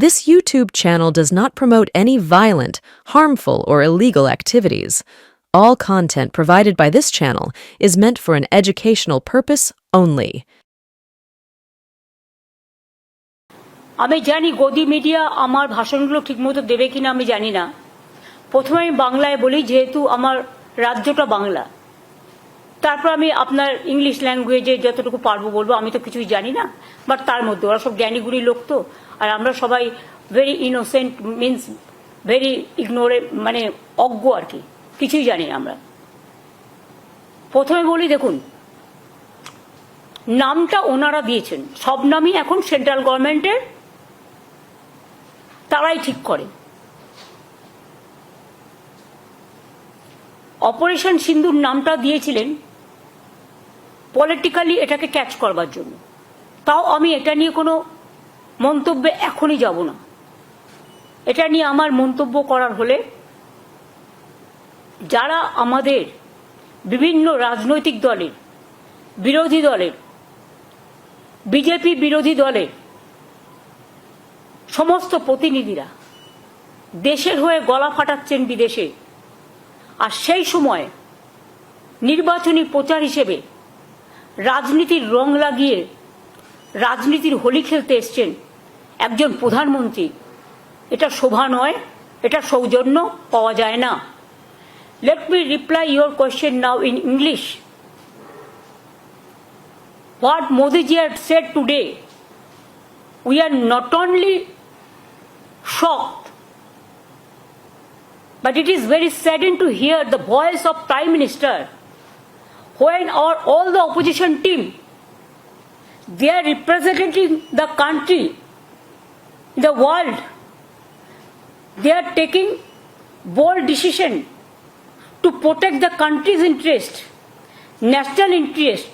This YouTube channel does not promote any violent, harmful, or illegal activities. All content provided by this channel is meant for an educational purpose only. আমি জানি গদি media আমার ভাষণগুলো ঠিকমতো দেবে কিনা আমি জানি না। প্রথমে আমি বাংলায় বলি, যেহেতু আমার রাজ্যটা বাংলা। তারপর আমি আপনার ইংলিশ ল্যাঙ্গুয়েজে যতটুকু পারবো বলবো। আমি তো কিছুই জানি না, বাট তার মধ্যে ওরা সব জ্ঞানীগুণী লোক তো, আর আমরা সবাই ভেরি ইনোসেন্ট, মিনস ভেরি ইগনোরে, মানে অজ্ঞ আর কি, কিছুই জানি না আমরা। প্রথমে বলি, দেখুন, নামটা ওনারা দিয়েছেন, সব নামই এখন সেন্ট্রাল গভর্নমেন্টের, তারাই ঠিক করে। অপারেশন সিন্দুর নামটা দিয়েছিলেন পলিটিক্যালি এটাকে ক্যাচ করবার জন্য। তাও আমি এটা নিয়ে কোনো মন্তব্যে এখনই যাব না। এটা নিয়ে আমার মন্তব্য করার হলে যারা আমাদের বিভিন্ন রাজনৈতিক দলের, বিরোধী দলের, বিজেপি বিরোধী দলের সমস্ত প্রতিনিধিরা দেশের হয়ে গলা ফাটাচ্ছেন বিদেশে, আর সেই সময় নির্বাচনী প্রচার হিসেবে রাজনীতির রং লাগিয়ে রাজনীতির হোলি খেলতে এসছেন একজন প্রধানমন্ত্রী, এটা শোভা নয়, এটা সৌজন্য পাওয়া যায় না। Let me reply your question now in English. What Modi ji had said today, we are not only shocked, but it is very saddening to hear the voice of Prime Minister when all the opposition team, they are representing the country, the world. They are taking bold decision to protect the country's interest, national interest.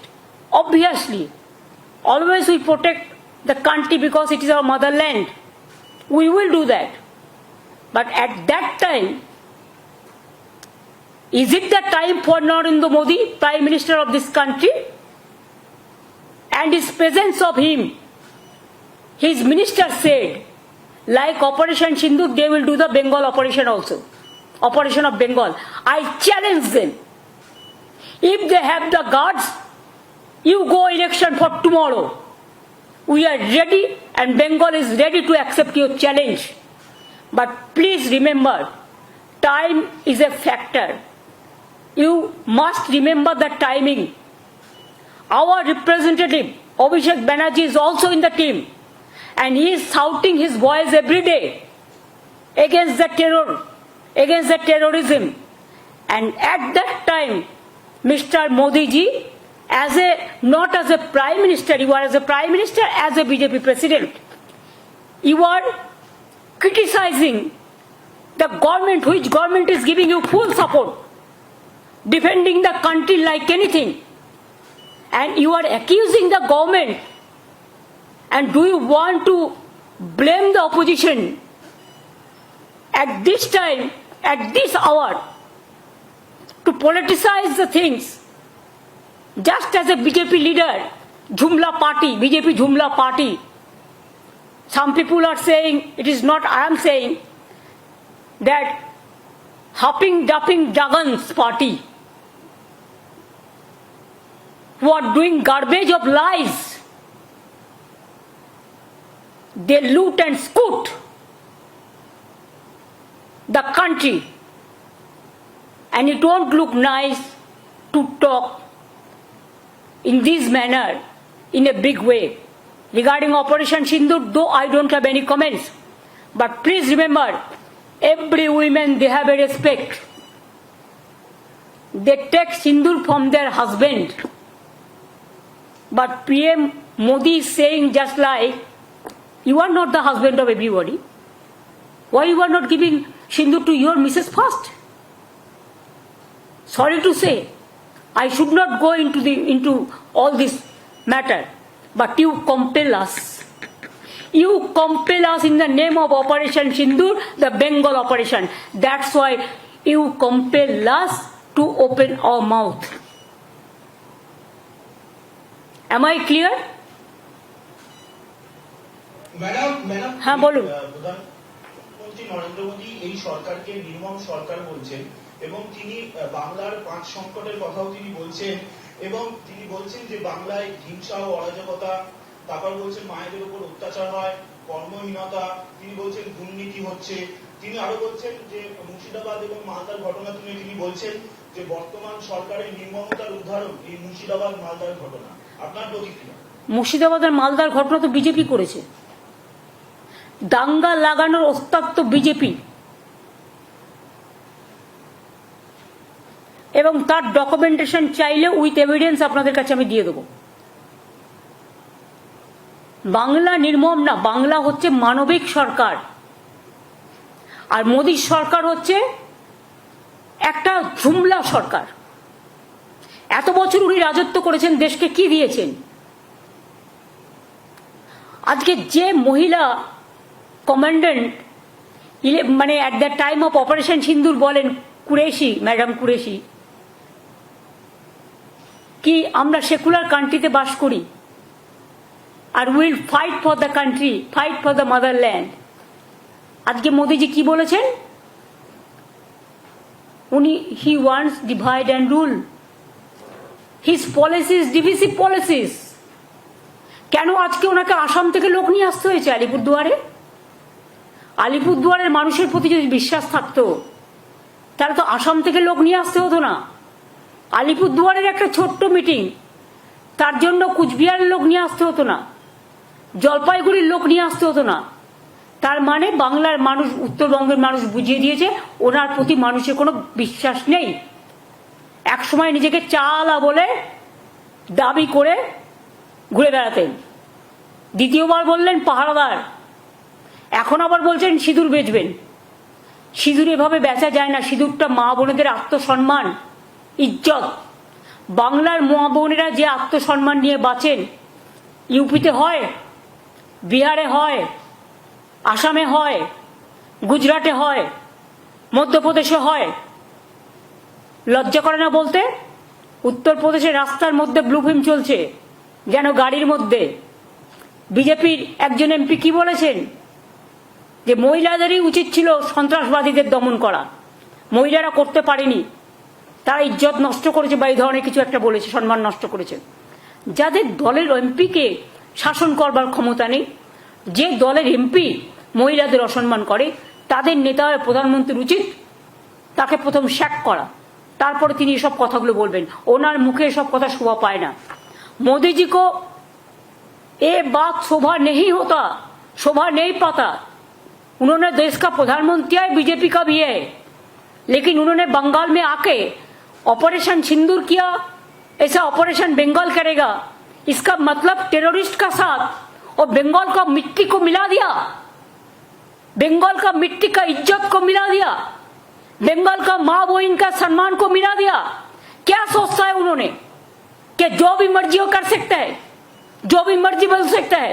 Obviously, always we protect the country because it is our motherland. We will do that. But at that time, is it the time for Narendra Modi, Prime Minister of this country, and his presence of him? His minister said, like Operation Sindoor, they will do the Bengal operation also. Operation of Bengal. I challenge them. If they have the guards, you go election for tomorrow. We are ready and Bengal is ready to accept your challenge. But please remember, time is a factor. You must remember the timing. Our representative, Abhishek Banerjee, is also in the team. And he is shouting his voice every day against the terror, against the terrorism. And at that time, Mr. Modi ji, not as a prime minister, you are as a prime minister, as a BJP president, you are criticizing the government, which government is giving you full support, defending the country like anything, and you are accusing the government. And do you want to blame the opposition at this time, at this hour, to politicize the things? Just as a BJP leader, Jumla party, BJP Jumla party, some people are saying, it is not I am saying, that hopping, dupping Jagan's party, who are doing garbage of lies. They loot and scoot the country, and it won't look nice to talk in this manner, in a big way. Regarding Operation Sindoor, though I don't have any comments, but please remember, every woman, they have a respect. They take Sindoor from their husband. But PM Modi is saying just like, you are not the husband of everybody. Why you are not giving Sindoor to your Mrs. first? Sorry to say, I should not go into all this matter, but you compel us. You compel us in the name of Operation Sindoor, the Bengal operation. That's why you compel us to open our mouth. Am I clear? Madam madam হ্যাঁ, বলুন। প্রধানমন্ত্রী নরেন্দ্র মোদী এই সরকারকে নির্মম সরকার বলছেন এবং তিনি বাংলার 5 সংকটের কথাও তিনি বলছেন এবং তিনি বলছেন যে বাংলায় হিংসা ও অরাজকতা, তারপর বলছেন মায়েদের উপর অত্যাচার হয়, কর্মহীনতা, তিনি বলছেন দুর্নীতি হচ্ছে। তিনি আরো বলছেন যে মুর্শিদাবাদ এবং মালদার ঘটনা তুলে তিনি বলছেন যে বর্তমান সরকারের নির্মমতার উদাহরণ এই মুর্শিদাবাদ মালদার ঘটনা। আপনার প্রতিক্রিয়া? মুর্শিদাবাদের মালদার ঘটনা তো বিজেপি করেছে, দাঙ্গা লাগানোর ওস্তাদ তো বিজেপি, এবং তার ডকুমেন্টেশন চাইলে উইথ এভিডেন্স আপনাদের কাছে আমি দিয়ে দেবো। বাংলা নির্মম না, বাংলা হচ্ছে মানবিক সরকার, আর মোদীর সরকার হচ্ছে একটা ঝুমলা সরকার। এত বছর উনি রাজত্ব করেছেন, দেশকে কি দিয়েছেন? আজকে যে মহিলা কমান্ডেন্ট মানে at the time of operation সিন্দুর বলেন, কুরেশি, ম্যাডাম কুরেশি, কি আমরা সেকুলার কান্ট্রিতে বাস করি আর will fight for the country, fight for the motherland. আজকে মোদিজি কি বলেছেন? উনি he wants divide and rule, his policies divisive policies. কেন আজকে ওনাকে আসাম থেকে লোক নিয়ে আসতে হয়েছে আলিপুরদুয়ারে? আলিপুরদুয়ারের মানুষের প্রতি যদি বিশ্বাস থাকতো তাহলে তো আসাম থেকে লোক নিয়ে আসতে হতো না। আলিপুরদুয়ারের একটা ছোট্ট মিটিং, তার জন্য কুচবিহারের লোক নিয়ে আসতে হতো না, জলপাইগুড়ির লোক নিয়ে আসতে হতো না। তার মানে বাংলার মানুষ, উত্তরবঙ্গের মানুষ বুঝিয়ে দিয়েছে ওনার প্রতি মানুষের কোনো বিশ্বাস নেই। একসময় নিজেকে চালা বলে দাবি করে ঘুরে বেড়াতেন, দ্বিতীয়বার বললেন পাহারাদার, এখন আবার বলছেন সিঁদুর বেচবেন। সিঁদুর এভাবে বেচা যায় না, সিঁদুরটা মা বোনেদের আত্মসম্মান, ইজ্জত। বাংলার মা বোনেরা যে আত্মসম্মান নিয়ে বাঁচেন, ইউপিতে হয়, বিহারে হয়, আসামে হয়, গুজরাটে হয়, মধ্যপ্রদেশে হয়। লজ্জা করে না বলতে? উত্তরপ্রদেশের রাস্তার মধ্যে ব্লু ফিল্ম চলছে যেন গাড়ির মধ্যে। বিজেপির একজন এমপি কি বলেছেন? যে মহিলাদেরই উচিত ছিল সন্ত্রাসবাদীদের দমন করা, মহিলারা করতে পারেনি, তারা ইজ্জত নষ্ট করেছে বা এই ধরনের কিছু একটা বলেছে, সম্মান নষ্ট করেছে। যাদের দলের এমপিকে শাসন করবার ক্ষমতা নেই, যে দলের এমপি মহিলাদের অসম্মান করে, তাদের নেতা হয়ে প্রধানমন্ত্রীর উচিত তাকে প্রথম শ্যাক করা, তারপরে তিনি এসব কথাগুলো বলবেন। ওনার মুখে এসব কথা শোভা পায় না। मोदी जी को ये बात शोभा नहीं होता, शोभा नहीं पाता। उन्होंने देश का प्रधानमंत्री है, बीजेपी का भी है, लेकिन उन्होंने बंगाल में आके ऑपरेशन सिंदूर किया, ऐसा ऑपरेशन बंगाल करेगा, इसका मतलब टेररिस्ट का साथ और बंगाल का मिट्टी को मिला दिया, बंगाल का मिट्टी का इज्जत को मिला दिया, बंगाल का माँ बहन का सम्मान को मिला दिया। क्या सोचता है उन्होंने कि जो भी मर्जी वो कर सकता है, जो भी मर्जी बोल सकता है।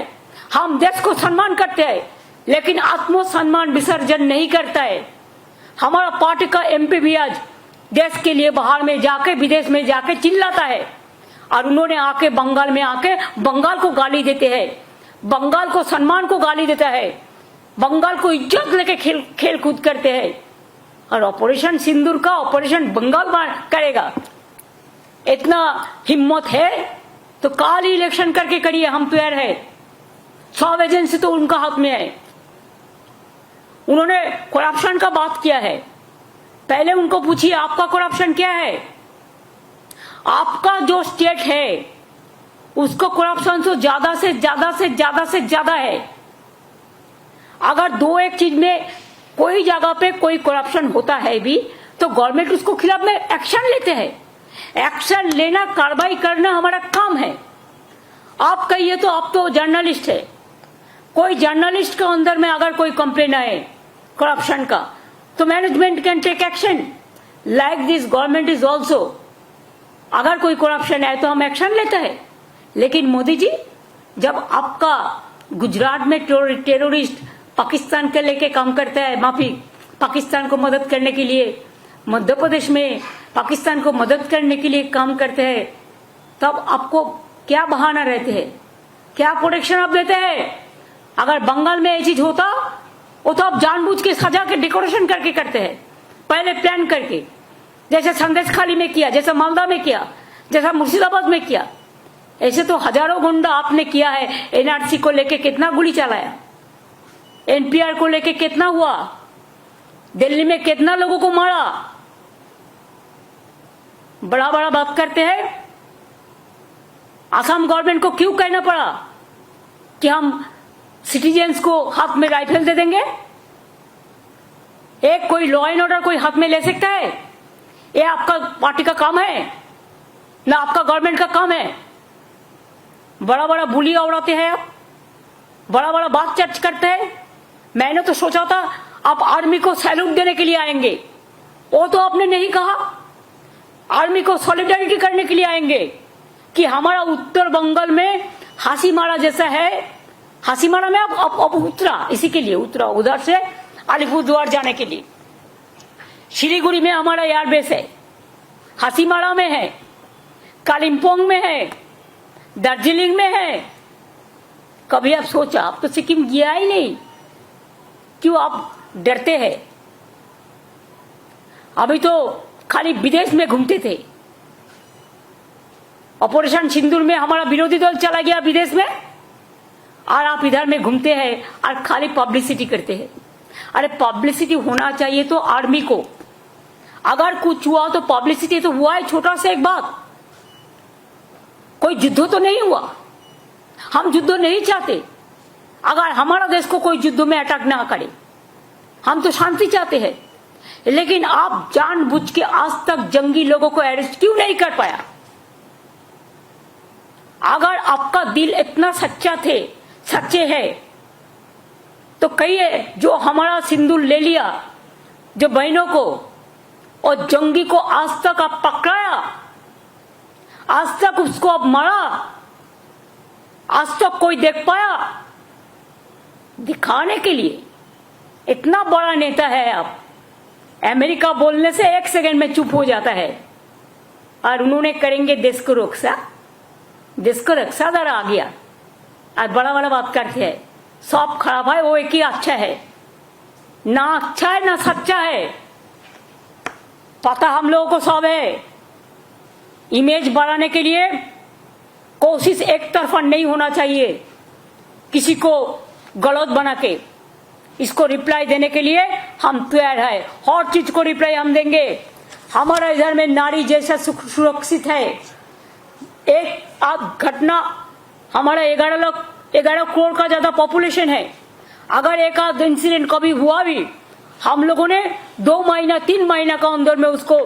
हम देश को सम्मान करते हैं लेकिन आत्मसम्मान विसर्जन नहीं करता है। हमारा पार्टी का एमपी भी आज देश के लिए बाहर में जाके, विदेश में जाके चिल्लाता है, और उन्होंने आके बंगाल में आके बंगाल को गाली देते हैं, बंगाल को सम्मान को गाली देता है, बंगाल को इज्जत लेके खेल कूद करते हैं। और ऑपरेशन सिंदूर का ऑपरेशन बंगाल करेगा, इतना हिम्मत है तो काल ही इलेक्शन करके करिए, हम तैयार है। 100 एजेंसी तो उनका हाथ में है। उन्होंने करप्शन का बात किया है, पहले उनको पूछिए आपका करप्शन क्या है? आपका जो स्टेट है उसको करप्शन तो ज्यादा से ज्यादा से ज्यादा से ज्यादा है। अगर दो एक चीज में कोई जगह पे कोई करप्शन होता है भी तो गवर्नमेंट उसको खिलाफ में एक्शन लेते हैं। एक्शन लेना, कार्रवाई करना हमारा काम है। आप कहिए तो आप तो जर्नलिस्ट है, कोई जर्नलिस्ट के अंदर में अगर कोई कंप्लेन आए करप्शन का तो management can take action. Like this government is also, अगर कोई करप्शन आए तो हम एक्शन लेते हैं। लेकिन मोदी जी, जब आपका गुजरात में टेररिस्ट पाकिस्तान के लेके काम करता है, माफी, पाकिस्तान को मदद करने के लिए, मध्य प्रदेश में पाकिस्तान को मदद करने के लिए काम करते हैं, तब आपको क्या बहाना रहते हैं, क्या प्रोटेक्शन आप देते हैं? अगर बंगाल में ये चीज होता वो तो आप जानबूझ के सजा के डेकोरेशन करके करते हैं, पहले प्लान करके, जैसे संदेशखाली में किया, जैसे मालदा में किया, जैसा मुर्शिदाबाद में किया। ऐसे तो हजारों गुंडा आपने किया है। एनआरसी को लेके कितना गोली चलाया, एनपीआर को लेके कितना हुआ, दिल्ली में कितना लोगों को मारा। बड़ा बड़ा बात करते हैं। असम गवर्नमेंट को क्यों कहना पड़ा कि हम सिटीजन्स को हाथ में राइफल दे देंगे? एक कोई लॉ एंड ऑर्डर कोई हाथ में ले सकता है? ये आपका पार्टी का काम है ना आपका गवर्नमेंट का काम है? बड़ा बड़ा बुलिया उड़ाते हैं आप, बड़ा बड़ा बात चर्च करते हैं। मैंने तो सोचा था आप आर्मी को सैल्यूट देने के लिए आएंगे, वो तो आपने नहीं कहा। आर्मी को सॉलिडारिटी करने के लिए आएंगे कि हमारा उत्तर बंगाल में हासीमारा जैसा है। हासीमारा में अब उतरा, इसी के लिए उतरा, उधर से अलीपुरद्वार जाने के लिए। शिलीगुड़ी में हमारा एयरबेस है, हासीमारा में है, कालिम्पोंग में है, दार्जिलिंग में है। कभी आप सोचा? आप तो सिक्किम गया ही नहीं, क्यों आप डरते हैं? अभी तो खाली विदेश में घूमते थे। ऑपरेशन सिंदूर में हमारा विरोधी दल चला गया विदेश में, और आप इधर में घूमते हैं और खाली पब्लिसिटी करते हैं। अरे पब्लिसिटी होना चाहिए तो आर्मी को, अगर कुछ हुआ तो पब्लिसिटी तो हुआ है। छोटा सा एक बात, कोई युद्ध तो नहीं हुआ, हम युद्ध नहीं चाहते। अगर हमारा देश को कोई युद्ध में अटैक ना करे, हम तो शांति चाहते हैं। लेकिन आप जानबूझ के आज तक जंगी लोगों को अरेस्ट क्यों नहीं कर पाया? अगर आपका दिल इतना सच्चे है तो कहिए, जो हमारा सिंदूर ले लिया, जो बहनों को और जंगी को आज तक आप पकड़ाया, आज तक उसको आप मारा, आज तक कोई देख पाया? दिखाने के लिए इतना बड़ा नेता है आप। अमेरिका बोलने से 1 सेकंड में चुप हो जाता है, और उन्होंने करेंगे देश को रक्षा। देश को रक्षा दर आ गया और बड़ा बड़ा बात करते हैं। सब खराब है, वो एक ही अच्छा है। ना अच्छा है ना सच्चा है, पता हम लोगों को सब है। इमेज बढ़ाने के लिए कोशिश एक तरफा नहीं होना चाहिए, किसी को गलत बना के। इसको रिप्लाई देने के लिए हम तैयार है, हर चीज को रिप्लाई हम देंगे। हमारा इधर में नारी जैसा सुरक्षित है। एक आप घटना, हमारा 11 करोड़ का ज्यादा पॉपुलेशन है। अगर एक आध इंसिडेंट कभी हुआ भी, हम लोगों ने 2 महीना 3 महीना का अंदर में उसको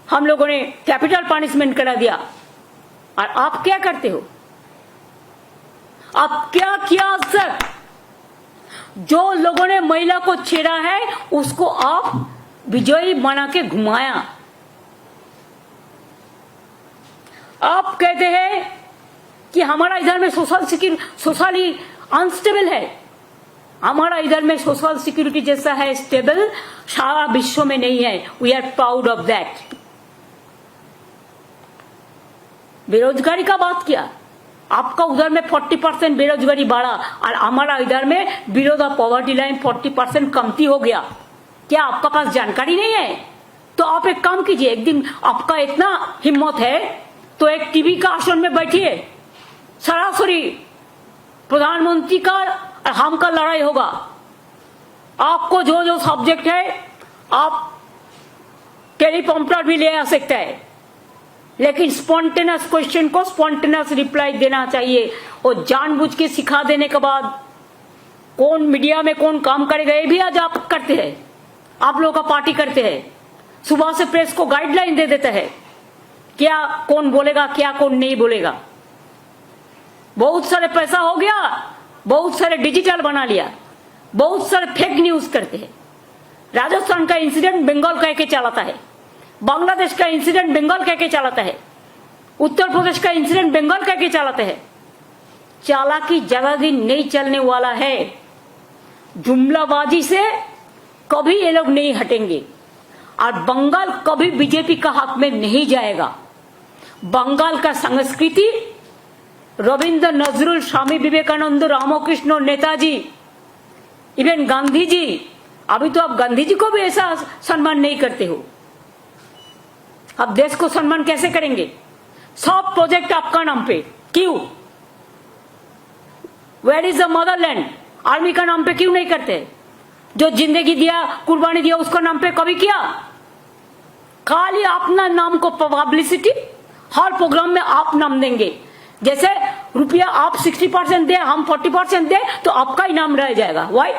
हम लोगों ने कैपिटल पनिशमेंट करा दिया। और आप क्या करते हो? आप क्या किया सर? जो लोगों ने महिला को छेड़ा है उसको आप विजयी बना के घुमाया। आप कहते हैं कि हमारा इधर में सोशली अनस्टेबल है। हमारा इधर में सोशल सिक्योरिटी जैसा है स्टेबल सारा विश्व में नहीं है। We are proud of that. बेरोजगारी का बात किया, आपका उधर में 40% बेरोजगारी बढ़ा और हमारा इधर में बिलो द पॉवर्टी लाइन 40% कमती हो गया। क्या आपका पास जानकारी नहीं है? तो आप एक काम कीजिए, एक दिन आपका इतना हिम्मत है तो एक टीवी का आसन में बैठिए, सरासरी प्रधानमंत्री का और हम का लड़ाई होगा। आपको जो जो सब्जेक्ट है आप टेलीप्रॉम्प्टर भी ले आ सकते हैं, लेकिन स्पॉन्टेनियस क्वेश्चन को स्पॉन्टेनियस रिप्लाई देना चाहिए। और जानबूझ के सिखा देने के बाद कौन मीडिया में कौन काम करेगा ये भी आज आप करते हैं। आप लोगों का पार्टी करते हैं, सुबह से प्रेस को गाइडलाइन दे देते हैं क्या कौन बोलेगा क्या कौन नहीं बोलेगा। बहुत सारे पैसा हो गया, बहुत सारे डिजिटल बना लिया, बहुत सारे फेक न्यूज करते हैं। राजस्थान का इंसिडेंट बंगाल कह के चलाता है, बांग्लादेश का इंसिडेंट बंगाल कह के चलाता है, उत्तर प्रदेश का इंसिडेंट बंगाल कह के चलाते हैं। चालाकी ज्यादा दिन नहीं चलने वाला है। जुमलाबाजी से कभी ये लोग नहीं हटेंगे और बंगाल कभी बीजेपी का हक में नहीं जाएगा। बंगाल का संस्कृति रविंद्र नजरुल, स्वामी विवेकानंद, रामकृष्ण, नेताजी, इवन गांधी जी। अभी तो आप गांधी जी को भी ऐसा सम्मान नहीं करते हो, अब देश को सम्मान कैसे करेंगे? सब प्रोजेक्ट आपका नाम पे, क्यों? Where is the motherland? Army का नाम पे क्यों नहीं करते? जो जिंदगी दिया, कुर्बानी दिया, उसका नाम पे कभी किया? खाली अपना नाम को पब्लिसिटी, हर प्रोग्राम में आप नाम देंगे। जैसे रुपया आप 60% दे, हम 40% दे, तो आपका ही नाम रह जाएगा। वाई?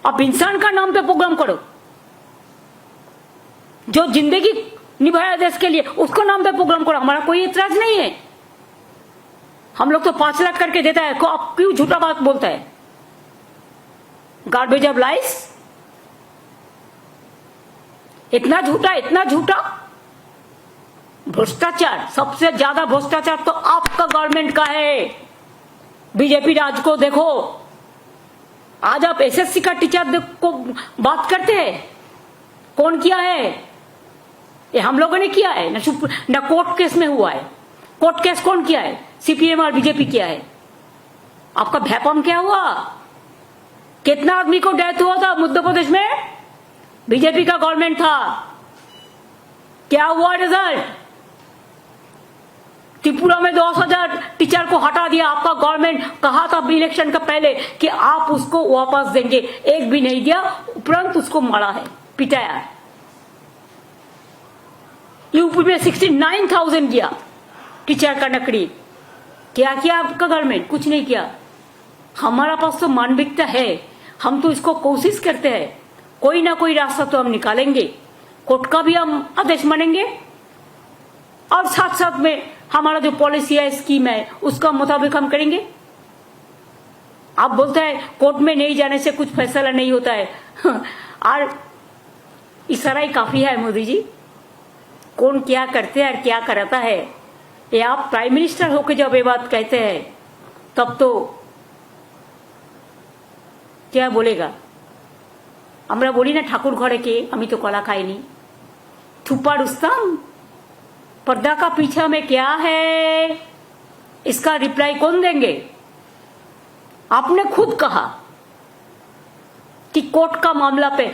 आप इंसान का नाम पे प्रोग्राम करो, जो जिंदगी निभाया देश के लिए, उसको नाम पे प्रोग्राम करो। हमारा कोई इतराज नहीं है। हम लोग तो 5 लाख करके देता है, को आप क्यों झूठा बात बोलता है? गार्बेज ऑफ लाइस, इतना झूठा, इतना झूठा। भ्रष्टाचार, सबसे ज्यादा भ्रष्टाचार तो आपका गवर्नमेंट का है। बीजेपी राज को देखो, आज आप एसएससी का टीचर को बात करते हैं, कौन किया है? ये हम लोगों ने किया है ना कोर्ट केस में हुआ है। कोर्ट केस कौन किया है? सीपीएम और बीजेपी किया है। आपका भैपम क्या हुआ? कितना आदमी को डेथ हुआ था मध्य प्रदेश में? बीजेपी का गवर्नमेंट था। क्या हुआ रिजल्ट? त्रिपुरा में 10,000 टीचर को हटा दिया आपका गवर्नमेंट। कहा था इलेक्शन का पहले कि आप उसको वापस देंगे, एक भी नहीं दिया, उपरांत उसको मारा है, पिटाया है। यूपी में 69,000 दिया टीचर का नकली। क्या किया आपका गवर्नमेंट? कुछ नहीं किया। हमारा पास तो मानविकता है, हम तो इसको कोशिश करते हैं, कोई ना कोई रास्ता तो हम निकालेंगे। कोर्ट का भी हम आदेश मानेंगे और साथ साथ में हमारा जो पॉलिसी है, स्कीम है, उसका मुताबिक हम करेंगे। आप बोलते हैं कोर्ट में नहीं जाने से कुछ फैसला नहीं होता है और इशारा ही काफी है मोदी जी। कौन क्या करते हैं और क्या कराता है, ये आप प्राइम मिनिस्टर होकर जब ये बात कहते हैं तब तो क्या बोलेगा? আমরা বলি না ঠাকুর ঘরে কে, আমি তো কলা খাইনি। छुपा रुस्तम, पर्दा का पीछा में क्या है, इसका रिप्लाई कौन देंगे? आपने खुद कहा कि कोर्ट का मामला पे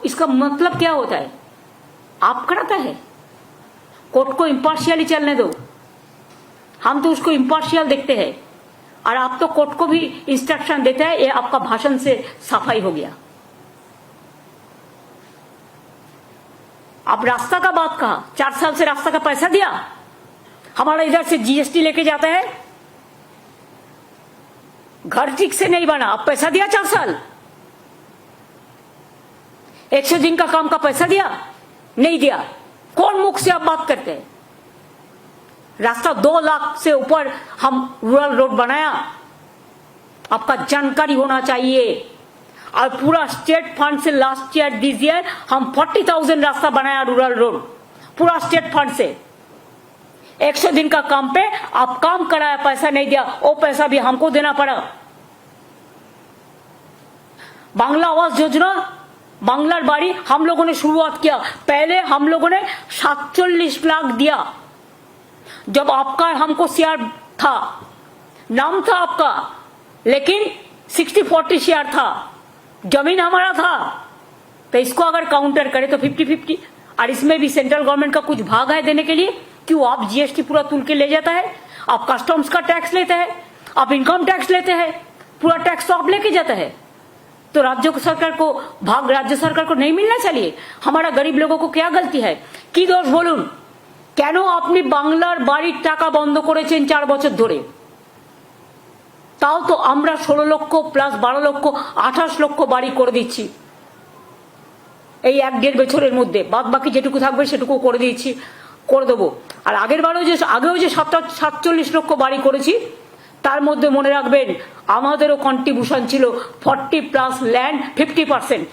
इसका मतलब क्या होता है? आप कराता है। कोर्ट को इम्पार्शियली चलने दो, हम तो उसको इम्पार्शियल देखते हैं और आप तो कोर्ट को भी इंस्ट्रक्शन देते हैं। ये आपका भाषण से सफाई हो गया। आप रास्ता का बात कहा, 4 साल से रास्ता का पैसा दिया, हमारा इधर से जीएसटी लेके जाता है, घर ठीक से नहीं बना, आप पैसा दिया 4 साल। 100 दिन का काम का पैसा दिया, नहीं दिया। कौन मुख से आप बात करते हैं? रास्ता 2 लाख से ऊपर हम रूरल रोड बनाया, आपका जानकारी होना चाहिए। और पूरा स्टेट फंड से लास्ट ईयर दिस ईयर हम 40,000 रास्ता बनाया रूरल रोड, पूरा स्टेट फंड से। 100 दिन का काम पे आप काम कराया, पैसा नहीं दिया, वो पैसा भी हमको देना पड़ा। बांग्ला आवास योजना, बांग्लार बाड़ी हम लोगों ने शुरुआत किया। पहले हम लोगों ने 47 लाख दिया जब आपका हमको शेयर था, नाम था आपका, लेकिन 60-40 शेयर था, जमीन हमारा था। तो इसको अगर काउंटर करे तो 50-50, और इसमें भी सेंट्रल गवर्नमेंट का कुछ भाग है देने के लिए। क्यों? आप जीएसटी पूरा तुल के ले जाता है, आप कस्टम्स का टैक्स लेते हैं, आप इनकम टैक्स लेते हैं, पूरा टैक्स तो आप लेके जाता है। तो राज्य सरकार को भाग राज्य सरकार को नहीं मिलना चाहिए? हमारा गरीब लोगों को क्या गलती है? কি দোষ বলুন? কেন আপনি বাংলার বাড়ির টাকা বন্ধ করেছেন 4 বছর ধরে? তাও তো আমরা 16 লক্ষ প্লাস 12 লক্ষ 28 লক্ষ বাড়ি করে দিচ্ছি এই 1-1.5 বছরের মধ্যে। বাদ বাকি যেটুকু থাকবে সেটুকু করে দিয়েছি, করে দেবো। আর আগেও যে 47 লক্ষ বাড়ি করেছি, তার মধ্যে মনে রাখবেন আমাদেরও কন্ট্রিবিউশন ছিল 40 প্লাস ল্যান্ড 50%।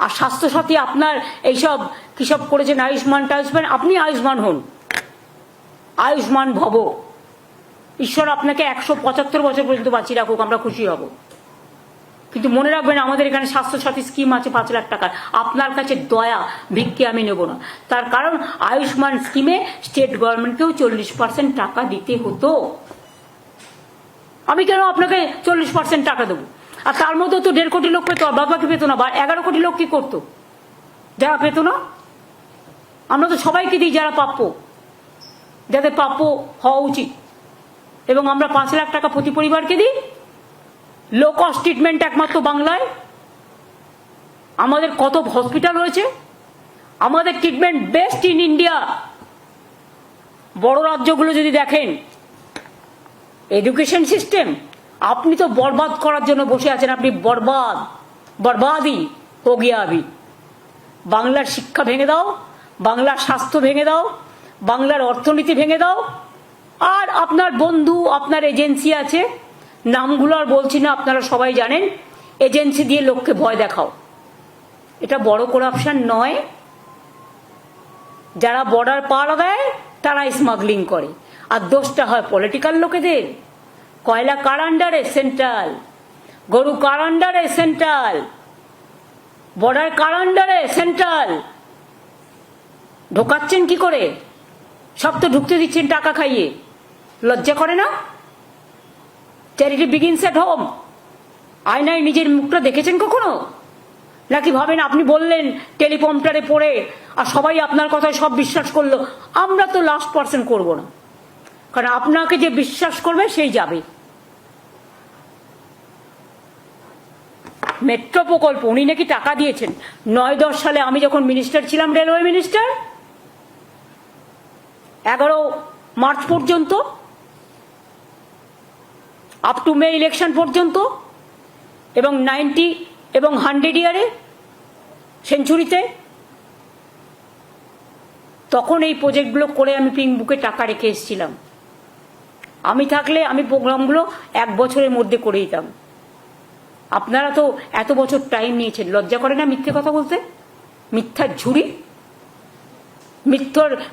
আর স্বাস্থ্যসাথী আপনার এইসব কিসব করেছেন, আয়ুষ্মান, আপনি আয়ুষ্মান হন, আয়ুষ্মান ভব। ঈশ্বর আপনাকে 175 বছর পর্যন্ত বাঁচিয়ে রাখুক, আমরা খুশি হব। কিন্তু মনে রাখবেন আমাদের এখানে স্বাস্থ্যসাথী স্কিম আছে 5 লাখ টাকার। আপনার কাছে দয়া ভিক্ষে আমি নেব না, তার কারণ আয়ুষ্মান স্কিমে স্টেট গভর্নমেন্টকেও 40% টাকা দিতে হতো। আমি কেন আপনাকে 40% টাকা দেবো? আর তার মধ্যে তো 1.5 কোটি লোক পেতো, আর বাবাকে পেতো না, বা 11 কোটি লোক কি করতো যারা পেতো না? আমরা তো সবাইকে দিই যারা প্রাপ্য, যাদের প্রাপ্য হওয়া উচিত, এবং আমরা 5 লাখ টাকা প্রতি পরিবারকে দিই। লো কস্ট ট্রিটমেন্ট একমাত্র বাংলায়। আমাদের কত হসপিটাল হয়েছে, আমাদের ট্রিটমেন্ট বেস্ট ইন ইন্ডিয়া। বড় রাজ্যগুলো যদি দেখেন এডুকেশন সিস্টেম, আপনি তো বরবাদ করার জন্য বসে আছেন। আপনি বরবাদই হো গিয়া আবি। বাংলার শিক্ষা ভেঙে দাও, বাংলার স্বাস্থ্য ভেঙে দাও, বাংলার অর্থনীতি ভেঙে দাও, আর আপনার বন্ধু, আপনার এজেন্সি আছে, নামগুলো আর বলছি না, আপনারা সবাই জানেন, এজেন্সি দিয়ে লোককে ভয় দেখাও। এটা বড় করাপশন নয়? যারা বর্ডার পার দেয় তারা স্মাগলিং করে, আর দোষটা হয় পলিটিক্যাল লোকেদের। কয়লা কার আন্ডারে? সেন্ট্রাল। গরু কার আন্ডারে? সেন্ট্রাল। বর্ডার কার আন্ডারে? সেন্ট্রাল। ঢোকাচ্ছেন কি করে? সব তো ঢুকতে দিচ্ছেন টাকা খাইয়ে। লজ্জা করে না? Charity begins at home. আয়নায় নিজের মুখটা দেখেছেন কখনো? নাকি ভাবেন আপনি বললেন টেলিপ্রম্পটারে পড়ে আর সবাই আপনার কথায় সব বিশ্বাস করলো? আমরা তো লাস্ট পার্সন করব না, কারণ আপনাকে যে বিশ্বাস করবে সেই যাবে। মেট্রো প্রকল্প উনি নাকি টাকা দিয়েছেন। 9-10 সালে আমি যখন মিনিস্টার ছিলাম, রেলওয়ে মিনিস্টার, 11 মার্চ পর্যন্ত, আপ টু মে ইলেকশন পর্যন্ত, এবং 90 এবং 100 ইয়ারে সেঞ্চুরিতে, তখন এই প্রজেক্টগুলো করে আমি পিঙ্ক বুকে টাকা রেখে এসেছিলাম। আমি থাকলে আমি প্রোগ্রামগুলো 1 বছরের মধ্যে করে দিতাম। আপনারা তো এত বছর টাইম নিয়েছেন, লজ্জা করে না মিথ্যে কথা বলতে? মিথ্যার ঝুড়ি,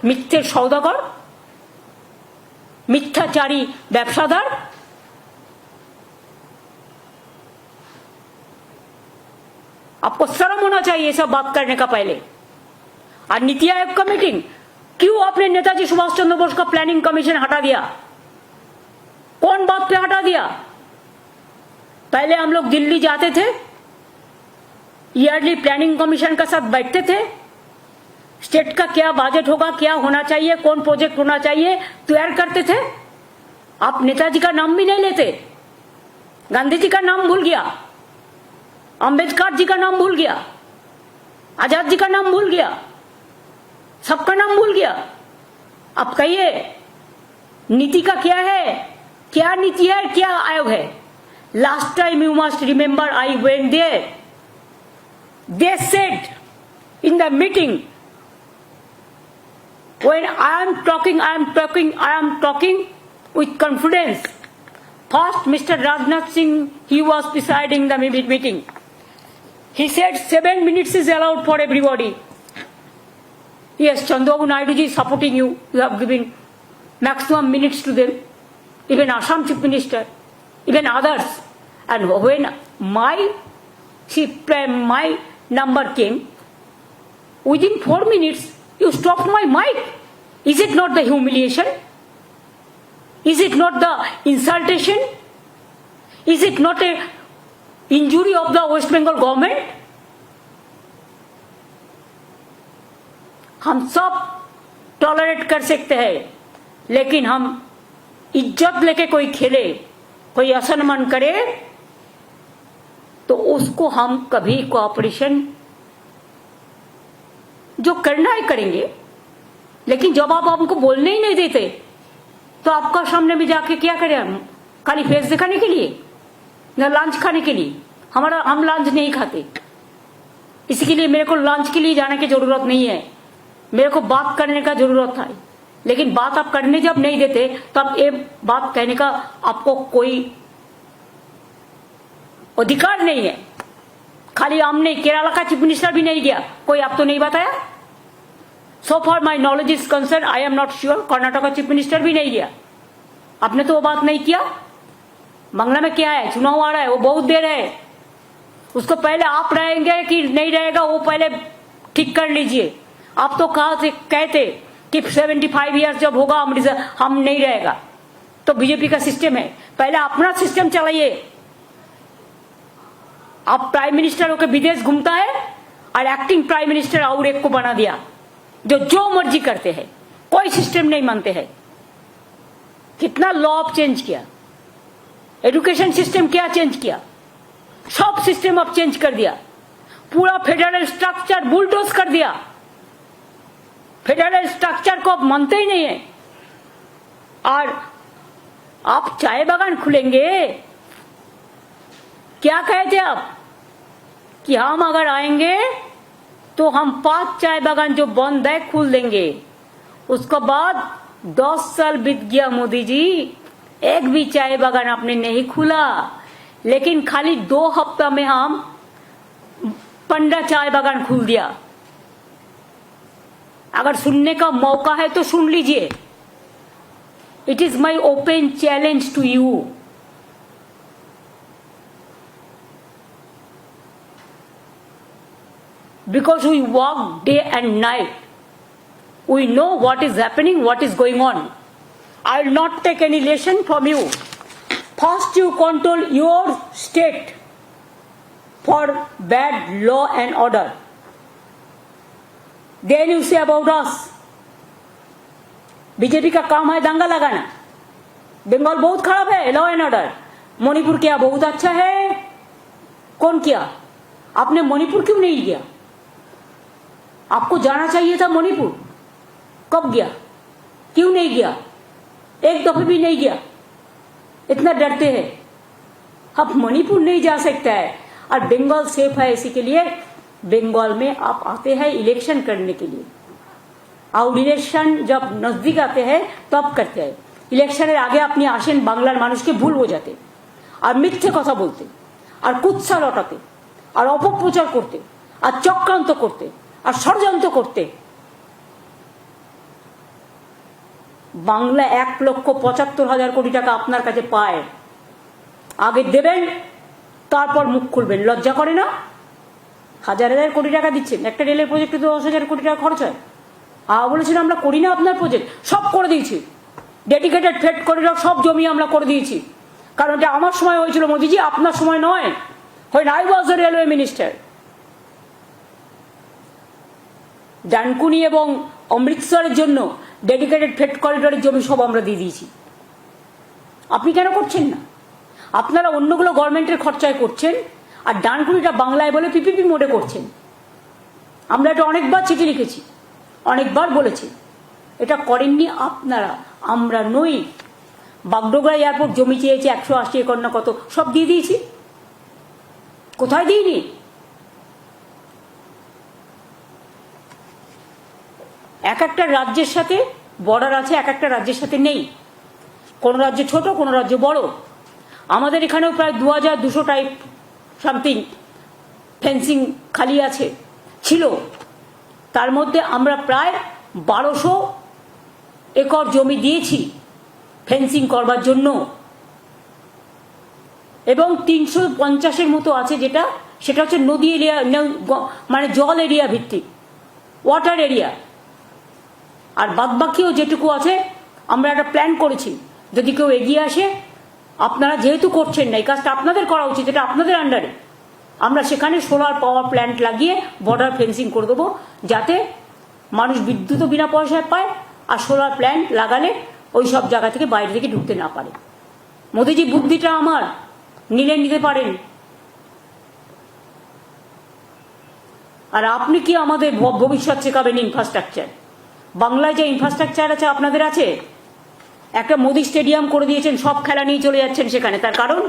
মিথ্যের সওদাগর, মিথ্যাচারী ব্যবসাদার। आपको शर्म होना चाहिए ये सब बात करने का पहले। और नीति आयोग का मीटिंग, क्यों आपने नेताजी सुभाष चंद्र बोस का प्लानिंग कमीशन हटा दिया? कौन बात पे हटा दिया? पहले हम लोग दिल्ली जाते थे, ईयरली प्लानिंग कमीशन का साथ बैठते थे, स्टेट का क्या बजट होगा, क्या होना चाहिए, कौन प्रोजेक्ट होना चाहिए, तैयार करते थे। आप नेताजी का नाम भी नहीं लेते, गांधी जी का नाम भूल गया, अंबेडकर जी का नाम भूल गया, आजाद जी का नाम भूल गया, सबका नाम भूल गया। अब कहिए नीति का क्या है, क्या नीति है, क्या आयोग है? Last time you must remember I went there, they said in the meeting, when I am talking with confidence. First, Mr. Rajnath Singh, he was presiding the meeting. He said 7 minutes is allowed for everybody. Yes, Chandrababu Naidu ji is supporting you. You have given maximum minutes to them. Even Assam Chief Minister, even others. And when my number came, within 4 minutes, you stopped my mic. Is it not the humiliation? Is it not the insultation? Is it not a injury of the West Bengal government? हम सब tolerate कर सकते हैं, लेकिन हम इज्जत लेके कोई खेले, कोई असम्मान करे, तो उसको हम कभी कोऑपरेशन जो करना है करेंगे। लेकिन जब आप हमको बोलने ही नहीं देते, तो आपका सामने में जाके क्या करें हम? खाली फेस दिखाने के लिए, न लंच खाने के लिए? हम लंच नहीं खाते, इसके लिए मेरे को लंच के लिए जाने की जरूरत नहीं है। मेरे को बात करने का जरूरत है, लेकिन बात आप करने जब नहीं देते, तब ये बात कहने का आपको कोई अधिकार नहीं है। खाली हमने केरला का चीफ मिनिस्टर भी नहीं दिया, कोई आप तो नहीं बताया। So far my knowledge is concerned, I am not sure, Karnataka का चीफ मिनिस्टर भी नहीं दिया। आपने तो वो बात नहीं किया। बांग्ला में क्या है, चुनाव आ रहा है, वो बहुत देर है, उसको पहले आप रहेंगे कि नहीं रहेगा वो पहले ठीक कर लीजिए। आप तो कहते कि 75 ईयर्स जब होगा हम नहीं रहेगा, तो बीजेपी का सिस्टम है, पहले अपना सिस्टम चलाइए। आप प्राइम मिनिस्टर होकर विदेश घूमता है और एक्टिंग प्राइम मिनिस्टर और एक को बना दिया जो मर्जी करते हैं, कोई सिस्टम नहीं मानते हैं। कितना लॉ चेंज किया, एजुकेशन सिस्टम क्या चेंज किया, सब सिस्टम अब चेंज कर दिया, पूरा फेडरल स्ट्रक्चर बुलडोज कर दिया। फेडरल स्ट्रक्चर को अब मानते ही नहीं है। और आप चाय बागान खुलेंगे, क्या कहे थे आप कि हम अगर आएंगे तो हम 5 चाय बागान जो बंद है खोल देंगे। उसके बाद 10 साल बीत गया मोदी जी, एक भी चाय बागान आपने नहीं खुला, लेकिन खाली 2 हफ्ता में हम 15 चाय बागान खोल दिया। अगर सुनने का मौका है तो सुन लीजिए। It is my open challenge to you. Because we work day and night, we know what is happening, what is going on. I will not take any lesson from you. First you control your state for bad law and order. Then you say about us. BJP का काम है दंगा लगाना। बंगाल बहुत खराब है law and order. Manipur क्या बहुत अच्छा है? कौन किया? आपने मणिपुर क्यों नहीं किया? आपको जाना चाहिए था मणिपुर। कब गया? क्यों नहीं गया? एक दफे भी नहीं गया। इतना डरते हैं। अब मणिपुर नहीं जा सकता है और बंगाल सेफ है, इसी के लिए बंगाल में आप आते हैं इलेक्शन करने के लिए। और इलेक्शन जब नजदीक आते हैं तब करते हैं। इलेक्शনের আগে আপনি আসেন বাংলার মানুষকে ভুল বোঝাতে আর মিথ্যে কথা বলতে আর কুৎসা লটাতে আর অপপ্রচার করতে আর চক্রান্ত করতে আর ষড়যন্ত্র করতে। বাংলা 1,75,000 কোটি টাকা আপনার কাছে পায়, আগে দেবেন তারপর মুখ খুলবেন। লজ্জা করে না? হাজার হাজার কোটি টাকা দিচ্ছেন, একটা রেলের প্রজেক্টে তো 10,000 কোটি টাকা খরচ হয়। বলেছেন আমরা করি না আপনার প্রজেক্ট, সব করে দিয়েছি। ডেডিকেটেড ফ্রেট করিডর সব জমি আমরা করে দিয়েছি, কারণ এটা আমার সময় হয়েছিল মোদিজি, আপনার সময় নয়। when I was the railway minister, Dankuni এবং অমৃতসরের জন্য ডেডিকেটেড ফ্রেট করিডরের জমি সব আমরা দিয়ে দিয়েছি। আপনি কেন করছেন না? আপনারা অন্যগুলো গভর্নমেন্টের খরচায় করছেন আর ডানকুনিটা বাংলায় বলে পিপিপি মোডে করছেন। আমরা এটা অনেকবার চিঠি লিখেছি, অনেকবার বলেছি, এটা করেননি আপনারা, আমরা নই। বাগডোগরা এয়ারপোর্ট জমি চেয়েছে 180 একর না কত, সব দিয়ে দিয়েছি। কোথায় দিইনি? এক একটা রাজ্যের সাথে বর্ডার আছে, এক একটা রাজ্যের সাথে নেই। কোন রাজ্য ছোট, কোন রাজ্য বড়। আমাদের এখানেও প্রায় 2,200 টাইপ সামথিং ফেন্সিং খালি আছে, ছিল। তার মধ্যে আমরা প্রায় 1200 একর জমি দিয়েছি ফেন্সিং করবার জন্য, এবং 350-এর মতো আছে সেটা হচ্ছে নদী এরিয়া, মানে জল এরিয়া ভিত্তিক, ওয়াটার এরিয়া। আর বাদবাকিও যেটুকু আছে আমরা একটা প্ল্যান করেছি, যদি কেউ এগিয়ে আসে। আপনারা যেহেতু করছেন না, এই কাজটা আপনাদের করা উচিত, এটা আপনাদের আন্ডারে। আমরা সেখানে সোলার পাওয়ার প্ল্যান্ট লাগিয়ে বর্ডার ফেন্সিং করে দেবো, যাতে মানুষ বিদ্যুৎও বিনা পয়সায় পায়, আর সোলার প্ল্যান্ট লাগালে ওই সব জায়গা থেকে বাইরে থেকে ঢুকতে না পারে। মোদিজি বুদ্ধিটা আমার, নিলে নিতে পারেন। আর আপনি কি আমাদের ভবিষ্যৎ শেখাবেন? ইনফ্রাস্ট্রাকচার, বাংলায় যে ইনফ্রাস্ট্রাকচার আছে আপনাদের আছে। একটা মোদি স্টেডিয়াম করে দিয়েছেন, সব খেলা নিয়ে চলে যাচ্ছেন সেখানে। তার কারণ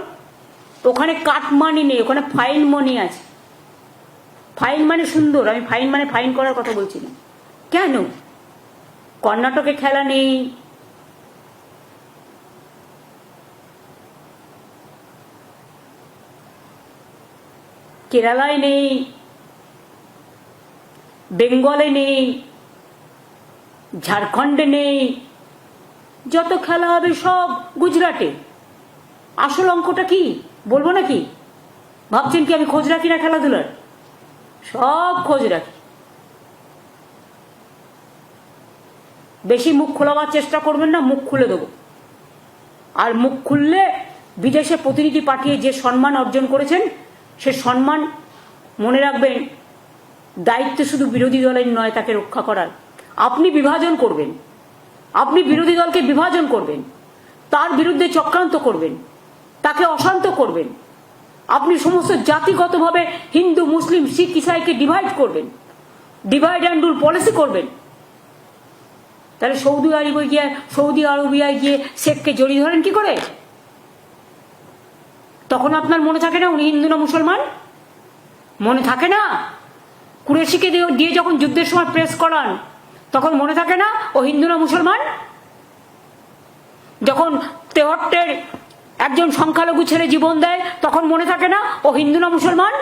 ওখানে কাট মানি নেই, ওখানে ফাইন মানি আছে। ফাইন মানে সুন্দর, আমি ফাইন মানে ফাইন করার কথা বলছি না। কেন কর্ণাটকে খেলা নেই? কেরালায় নেই, বেঙ্গলে নেই, ঝাড়খণ্ডে নেই, যত খেলা হবে সব গুজরাটে। আসল অঙ্কটা কি বলবো নাকি? ভাবছেন কি আমি খোঁজ রাখি না খেলাধুলার? সব খোঁজ রাখি। বেশি মুখ খোলাবার চেষ্টা করবেন না, মুখ খুলে দেবো। আর মুখ খুললে বিদেশে প্রতিনিধি পাঠিয়ে যে সম্মান অর্জন করেছেন সে সম্মান মনে রাখবেন, দায়িত্ব শুধু বিরোধী দলের নয় তাকে রক্ষা করার। আপনি বিভাজন করবেন, আপনি বিরোধী দলকে বিভাজন করবেন, তার বিরুদ্ধে চক্রান্ত করবেন, তাকে অশান্ত করবেন, আপনি সমস্ত জাতিগতভাবে হিন্দু মুসলিম শিখ ইসাইকে ডিভাইড করবেন, ডিভাইড অ্যান্ড রুল পলিসি করবেন। তাহলে সৌদি আরবিয়ায় গিয়ে শেখকে জড়িয়ে ধরেন কি করে? তখন আপনার মনে থাকে না উনি হিন্দু না মুসলমান? মনে থাকে না? কুরেশিকে দিয়ে যখন যুদ্ধের সময় প্রেস করান তখন মনে থাকে না ও হিন্দু না মুসলমান? যখন তেহট্টের একজন সংখ্যালঘু ছেলে জীবন দেয় তখন মনে থাকে না ও হিন্দু না মুসলমান?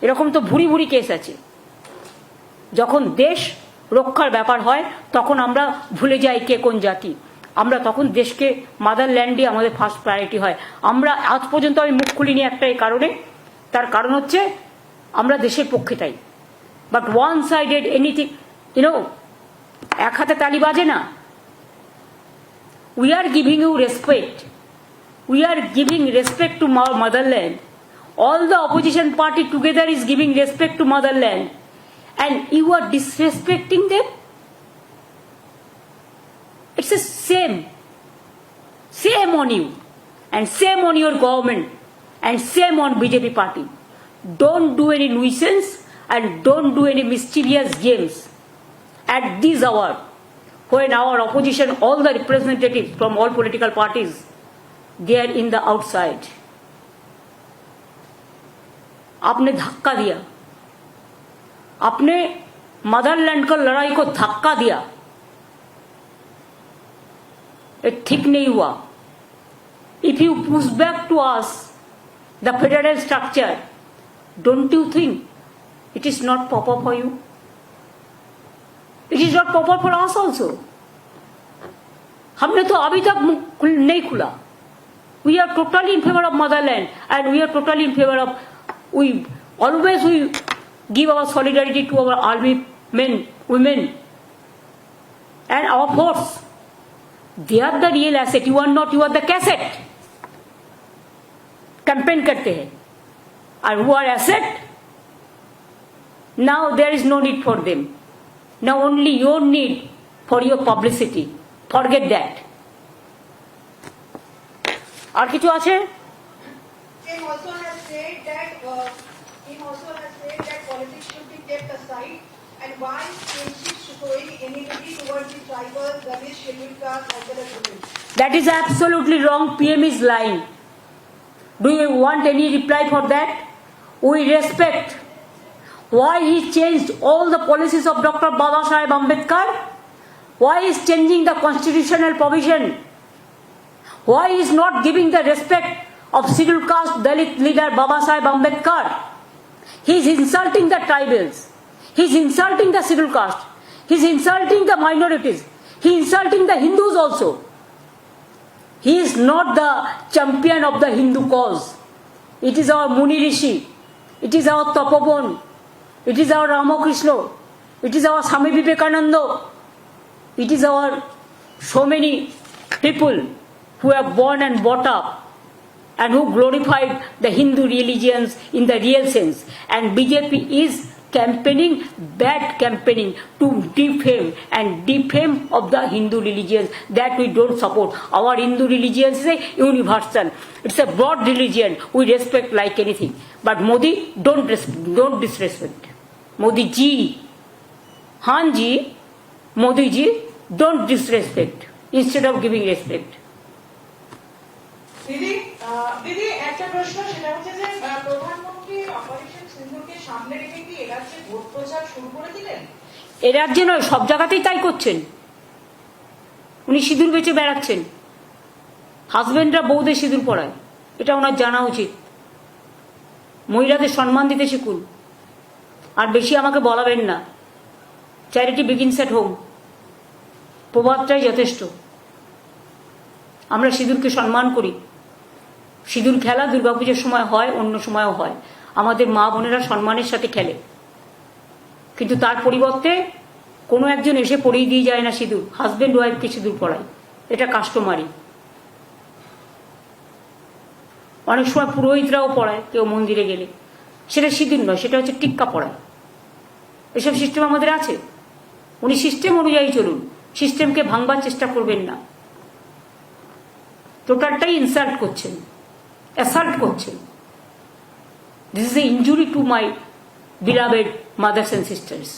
এরকম তো ভুরি ভুরি কেস আছে। যখন দেশ রক্ষার ব্যাপার হয় তখন আমরা ভুলে যাই কে কোন জাতি। আমরা তখন দেশকে মাদারল্যান্ডই আমাদের ফার্স্ট প্রায়োরিটি হয়। আমরা আজ পর্যন্ত আমি মুখ খুলিনি একটাই কারণে, তার কারণ হচ্ছে আমরা দেশের পক্ষে তাই। বাট ওয়ান সাইডেড এনিথিং, এক হাতে তালি বাজে না। We are giving you respect. We are giving respect to our motherland. All the opposition party together is giving respect to motherland. And you are disrespecting them? It's the same. Same on you. And same on your government. And same on BJP party. Don't do any nuisance and don't do any mischievous games. At this hour, when our opposition, all the representatives from all political parties, they are in the outside. आपने धक्का दिया, आपने Motherland को लड़ाई को धक्का दिया, ये ठीक नहीं हुआ। If you push back to us the federal structure, don't you think it is not proper for you? It is not proper for us also. हमने तो अभी तक नहीं खुला। We are totally in favor of motherland and we are totally in favor of, we always give our solidarity to our army men, women and our force. They are the real asset. You are not, you are the cassette. Campaign करते हैं and who are asset, now there is no need for them. Now only your need for your publicity. Forget that. আর কিছু আছে? Him also has said that politics should be kept aside, and why is showing enmity towards the tribal, Dalit, scheduled caste as well as women. That is absolutely wrong. PM is lying. Do you want any reply for that? We respect why he changed all the policies of Dr. Baba Saheb Ambedkar. Why he is changing the constitutional provision? Why he is not giving the respect of scheduled caste Dalit leader Baba Saheb Ambedkar? He is insulting the tribals. He is insulting the scheduled caste. He is insulting the minorities. He is insulting the Hindus also. He is not the champion of the Hindu cause. It is our Muni Rishi. It is our Tapobon. It is our Ramakrishna. It is our Swami Vivekananda. It is our so many people who have born and brought up and who glorified the Hindu religions in the real sense. And BJP is campaigning, bad campaigning to defame of the Hindu religions that we don't support. Our Hindu religion is a universal. It's a broad religion. We respect like anything. But Modi, don't disrespect. Modi ji, Han ji, Modi ji, don't disrespect instead of giving respect. দিদি একটা প্রশ্ন, সেটা হচ্ছে যে প্রধানমন্ত্রী operation সিন্দুরকে সামনে রেখে কি এ রাজ্যে ভোট প্রচার শুরু করে দিলেন? এ রাজ্যে নয়, সব জায়গাতেই তাই করছেন। উনি সিঁদুর বেচে বেড়াচ্ছেন, হাজবেন্ডরা বউদের সিঁদুর পরায়, এটা ওনার জানা উচিত। মহিলাদের সম্মান দিতে শিখুন, আর বেশি আমাকে বলাবেন না। চ্যারিটি বিগিনস এট হোম, প্রবাদটাই যথেষ্ট। আমরা সিঁদুরকে সম্মান করি, সিঁদুর খেলা দুর্গাপুজোর সময় হয়, অন্য সময়ও হয়, আমাদের মা বোনেরা সম্মানের সাথে খেলে, কিন্তু তার পরিবর্তে কোনো একজন এসে পরিয়ে দিয়ে যায় না সিঁদুর, হাজবেন্ড ওয়াইফকে সিঁদুর পরায়, এটা কাস্টমারি। অনেক সময় পুরোহিতরাও পড়ায় কেউ মন্দিরে গেলে, সেটা সিঁদুর নয়, সেটা হচ্ছে টিক্কা পড়ায়। এসব সিস্টেম আমাদের আছে। উনি সিস্টেম অনুযায়ী চলুন, সিস্টেমকে ভাঙবার চেষ্টা করবেন না। টোটালটাই ইনসাল্ট করছেন, অ্যাসাল্ট করছেন। This is a injury to my beloved mothers and sisters.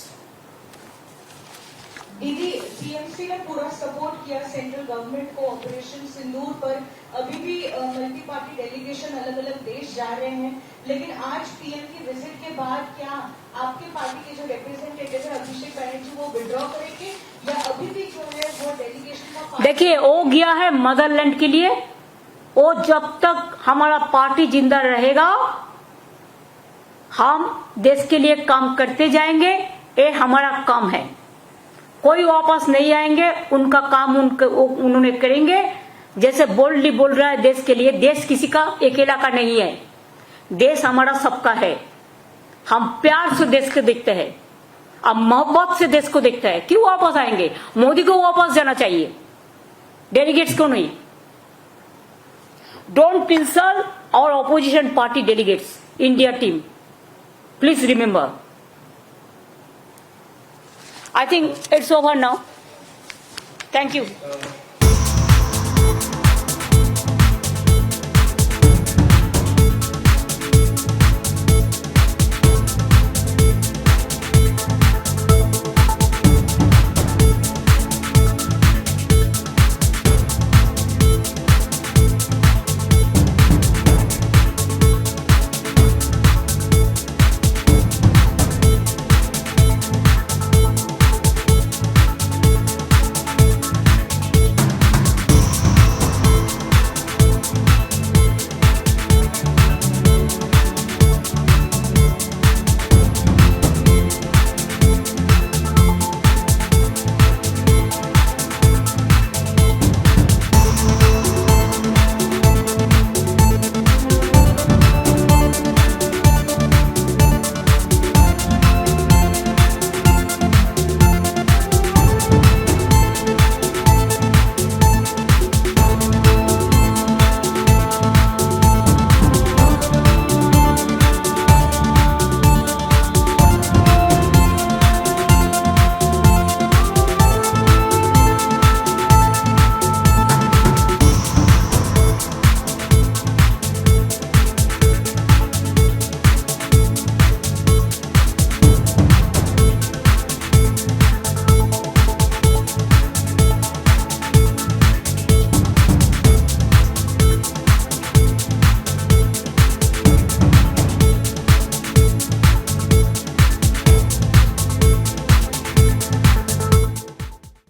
दीदी, टीएमसी ने पूरा सपोर्ट किया सेंट्रल गवर्नमेंट को ऑपरेशन सिंदूर पर। अभी भी मल्टी पार्टी डेलीगेशन अलग अलग देश जा रहे हैं, लेकिन आज पीएम की विजिट के बाद क्या आपके पार्टी के जो रिप्रेजेंटेटिव है अभिषेक बनर्जी वो विड्रॉ करेंगे या अभी भी जो है वो डेलीगेशन का? देखिए, वो गया है मदरलैंड के लिए। वो जब तक हमारा पार्टी जिंदा रहेगा हम देश के लिए काम करते जाएंगे, ये हमारा काम है। कोई वापस नहीं आएंगे, उनका काम उन्होंने करेंगे। जैसे बोल्डली बोल रहा है देश के लिए, देश किसी का अकेला का नहीं है, देश हमारा सबका है। हम प्यार से देश को देखते हैं, अब मोहब्बत से देश को देखते हैं। क्यों वापस आएंगे? मोदी को वापस जाना चाहिए, डेलीगेट्स को नहीं। Don't insult our opposition party delegates, India team, please remember. I think it's over now. Thank you.